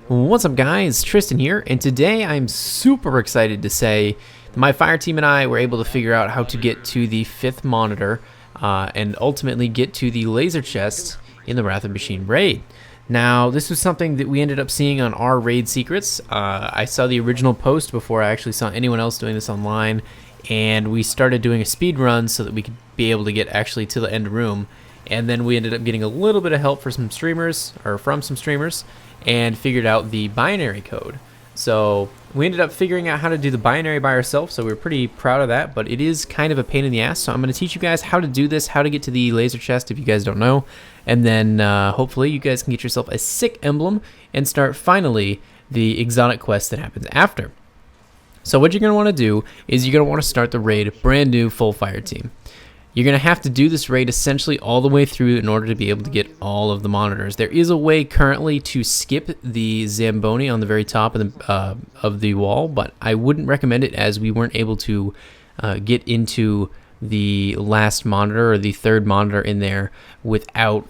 What's up guys, Tristan here, and today I'm super excited to say that my fire team and I were able to figure out how to get to the 5th monitor and ultimately get to the laser chest in the Wrath of Machine raid. Now this was something that we ended up seeing on our Raidsecrets. I saw the original post before I actually saw anyone else doing this online, and we started doing a speed run so that we could be able to get actually to the end room. And then we ended up getting a little bit of help from some streamers, and figured out the binary code. So we ended up figuring out how to do the binary by ourselves, so we were pretty proud of that, but it is kind of a pain in the ass. So I'm going to teach you guys how to do this, how to get to the laser chest if you guys don't know, and then hopefully you guys can get yourself a sick emblem and start finally the exotic quest that happens after. So what you're going to want to do is you're going to want to start the raid brand new full fire team. You're going to have to do this raid essentially all the way through in order to be able to get all of the monitors. There is a way currently to skip the Zamboni on the very top of the wall, but I wouldn't recommend it as we weren't able to get into the last monitor or the 3rd monitor in there without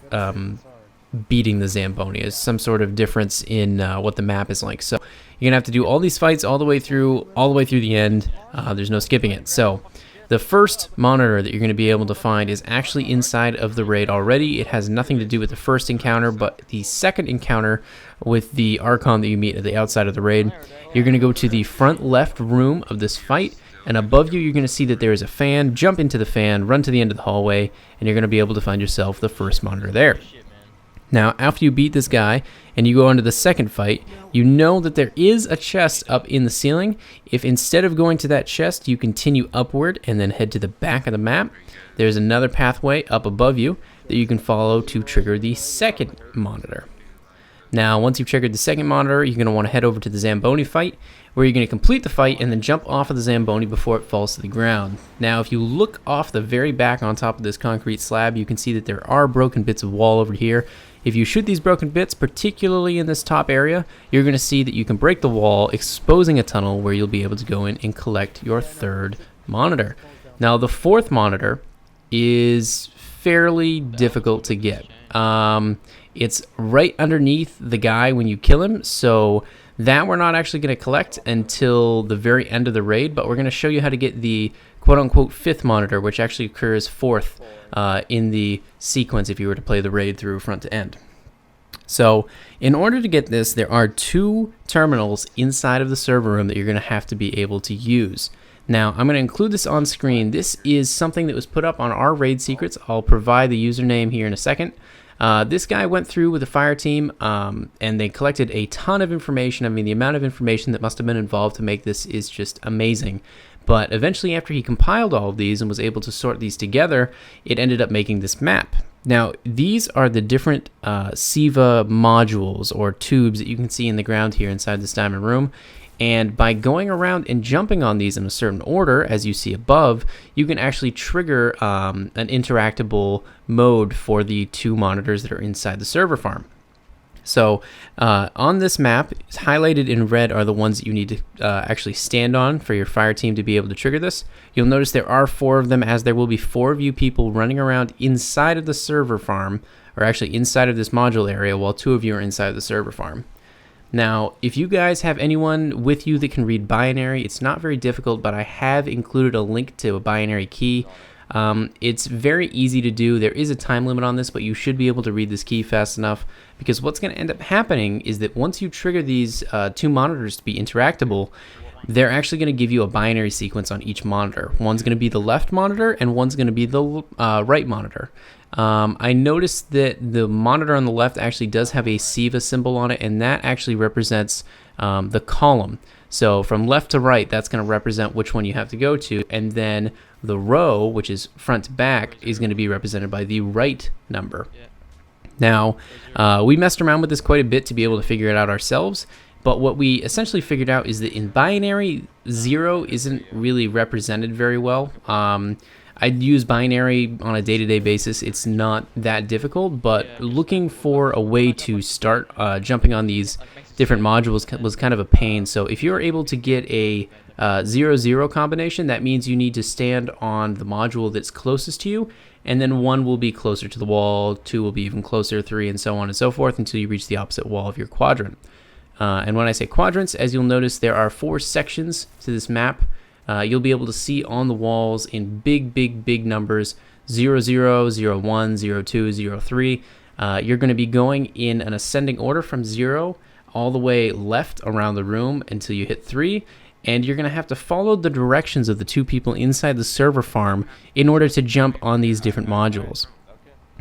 beating the Zamboni. There's some sort of difference in what the map is like. So you're going to have to do all these fights all the way through the end. There's no skipping it. So the first monitor that you're going to be able to find is actually inside of the raid already. It has nothing to do with the first encounter, but the second encounter with the Archon that you meet at the outside of the raid. You're going to go to the front left room of this fight, and above you you're going to see that there is a fan. Jump into the fan, run to the end of the hallway, and you're going to be able to find yourself the first monitor there. Now, after you beat this guy and you go on to the second fight, you know that there is a chest up in the ceiling. If instead of going to that chest, you continue upward and then head to the back of the map, there's another pathway up above you that you can follow to trigger the second monitor. Now, once you've triggered the second monitor, you're going to want to head over to the Zamboni fight, where you're going to complete the fight and then jump off of the Zamboni before it falls to the ground. Now, if you look off the very back on top of this concrete slab, you can see that there are broken bits of wall over here. If you shoot these broken bits, particularly in this top area, you're going to see that you can break the wall, exposing a tunnel where you'll be able to go in and collect your 3rd monitor. Now, the 4th monitor is fairly difficult to get. It's right underneath the guy when you kill him, so that we're not actually going to collect until the very end of the raid, but we're going to show you how to get the quote-unquote 5th monitor, which actually occurs 4th in the sequence if you were to play the raid through front to end. So in order to get this, there are 2 terminals inside of the server room that you're going to have to be able to use. Now, I'm going to include this on screen. This is something that was put up on our Raidsecrets. I'll provide the username here in a second. This guy went through with the fire team and they collected a ton of information. I mean, the amount of information that must have been involved to make this is just amazing. But eventually, after he compiled all of these and was able to sort these together, it ended up making this map. Now, these are the different siva modules or tubes that you can see in the ground here inside this diamond room. And by going around and jumping on these in a certain order, as you see above, you can actually trigger an interactable mode for the 2 monitors that are inside the server farm. So on this map, highlighted in red are the ones that you need to actually stand on for your fire team to be able to trigger this. You'll notice there are 4 of them, as there will be 4 of you people running around inside of the server farm, or actually inside of this module area, while 2 of you are inside of the server farm. Now, if you guys have anyone with you that can read Bianary, it's not very difficult, but I have included a link to a Bianary key. It's very easy to do. There is a time limit on this, but you should be able to read this key fast enough, because what's going to end up happening is that once you trigger these 2 monitors to be interactable, they're actually going to give you a binary sequence on each monitor. One's going to be the left monitor and one's going to be the right monitor. I noticed that the monitor on the left actually does have a siva symbol on it, and that actually represents the column. So from left to right, that's going to represent which one you have to go to, and then the row, which is front to back, is going to be represented by the right number. Now, we messed around with this quite a bit to be able to figure it out ourselves, but what we essentially figured out is that in Bianary, 0 isn't really represented very well. I'd use Bianary on a day-to-day basis. It's not that difficult, but looking for a way to start jumping on these different modules was kind of a pain. So if you're able to get a 0-0 combination, that means you need to stand on the module that's closest to you, and then 1 will be closer to the wall, 2 will be even closer, 3, and so on and so forth until you reach the opposite wall of your quadrant. And when I say quadrants, as you'll notice, there are 4 sections to this map. You'll be able to see on the walls in big numbers, 0, 0, 0, 1, 0, 2, 0, 3. You're going to be going in an ascending order from 0 all the way left around the room until you hit 3. And you're going to have to follow the directions of the 2 people inside the server farm in order to jump on these different modules.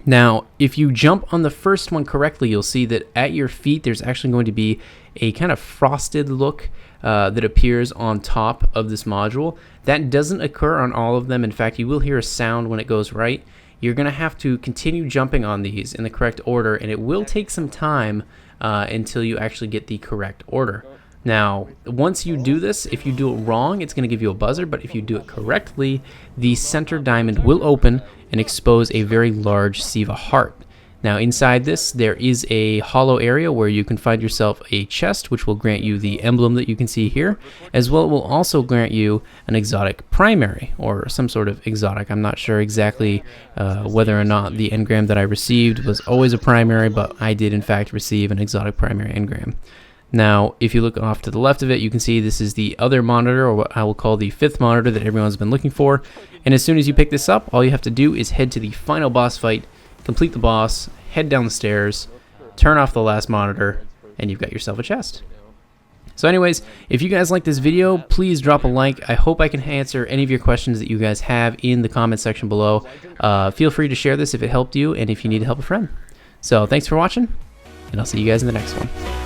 Now, if you jump on the first one correctly, you'll see that at your feet there's actually going to be a kind of frosted look that appears on top of this module. That doesn't occur on all of them. In fact, you will hear a sound when it goes right. You're going to have to continue jumping on these in the correct order, and it will take some time until you actually get the correct order. Now, once you do this, if you do it wrong, it's going to give you a buzzer, but if you do it correctly, the center diamond will open and expose a very large siva heart. Now, inside this, there is a hollow area where you can find yourself a chest, which will grant you the emblem that you can see here, as well it will also grant you an exotic primary, or some sort of exotic. I'm not sure exactly whether or not the engram that I received was always a primary, but I did in fact receive an exotic primary engram. Now, if you look off to the left of it, you can see this is the other monitor, or what I will call the 5th monitor that everyone's been looking for. And as soon as you pick this up, all you have to do is head to the final boss fight, complete the boss, head down the stairs, turn off the last monitor, and you've got yourself a chest. So anyways, if you guys like this video, please drop a like. I hope I can answer any of your questions that you guys have in the comment section below. Feel free to share this if it helped you, and if you need to help a friend. So thanks for watching, and I'll see you guys in the next one.